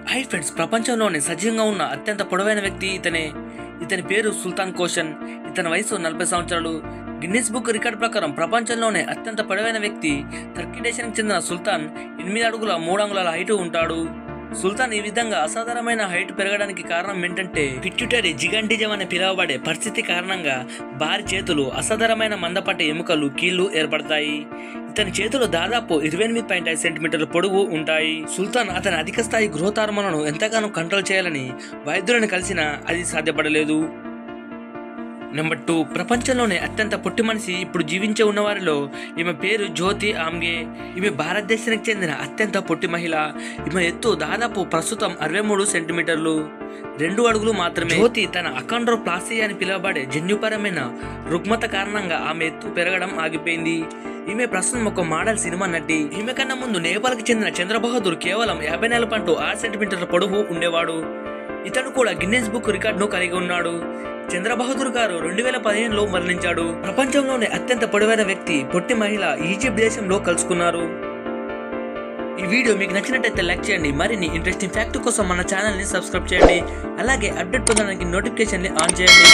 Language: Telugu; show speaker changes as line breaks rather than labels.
హై ఫ్రెండ్స్, ప్రపంచంలోనే సజీవంగా ఉన్న అత్యంత పొడవైన వ్యక్తి ఇతనే. ఇతని పేరు సుల్తాన్ కోషన్. ఇతని వయసు 40 సంవత్సరాలు. గిన్నిస్ బుక్ రికార్డ్ ప్రకారం ప్రపంచంలోనే అత్యంత పొడవైన వ్యక్తి టర్కీ దేశానికి చెందిన సుల్తాన్ 8 అడుగుల 3 అంగుళాల హైట్ ఉంటాడు. సుల్తాన్ ఈ విధంగా అసాధారణమైన హైట్ పెరగడానికి కారణం ఏంటంటే పిట్యూటరీ జిగంటిజం అని పిలువబడే పరిస్థితి కారణంగా భారీ చేతులు, అసాధారణమైన మందపాటి ఎముకలు, కీళ్లు ఏర్పడతాయి. ఇతని చేతులు దాదాపు 28.5 సెంటీమీటర్ల పొడవు ఉంటాయి. సుల్తాన్ అతని అధిక స్థాయి గ్రోత్ హార్మోన్లను ఎంతగానో కంట్రోల్ చేయాలని వైద్యులను కలిసినా అది సాధ్యపడలేదు. నెంబర్ 2, ప్రపంచంలోనే అత్యంత పొట్టి మనిషి ఇప్పుడు జీవించే ఉన్నవారిలో ఈమె పేరు జ్యోతి ఆమ్గే. ఈమె భారతదేశానికి చెందిన అత్యంత పొట్టి మహిళ. ఈమె ఎత్తు దాదాపు ప్రస్తుతం 63 సెంటీమీటర్లు, 2 అడుగులు మాత్రమే. జ్యోతి తన అకాండ్రోప్లాసియా అని పిలువబడే జన్యుపరమైన రుగ్మత కారణంగా ఆమె ఎత్తు పెరగడం ఆగిపోయింది. ఈమె ప్రస్తుతం ఒక మోడల్, సినిమా నటి. ఈమె కన్నా ముందు నేపాల్కి చెందిన చంద్రబహదూర్ కేవలం 54.6 సెంటీమీటర్ల పొడవు ఉండేవాడు. ఇతను కూడా గిన్నిస్ బుక్ రికార్డును కలిగి ఉన్నాడు. చంద్రబహదూర్ గారు 2015లో మరణించాడు. ప్రపంచంలోనే అత్యంత పొడవైన వ్యక్తి, పొట్టి మహిళ ఈజిప్ట్ దేశంలో కలుసుకున్నారు. ఈ వీడియో మీకు నచ్చినట్టయితే లైక్ చేయండి. మరిన్ని ఇంట్రెస్టింగ్ ఫ్యాక్ట్ కోసం మన ఛానల్ని సబ్స్క్రైబ్ చేయండి. అలాగే అప్డేట్ పొందడానికి నోటిఫికేషన్ని ఆన్ చేయండి.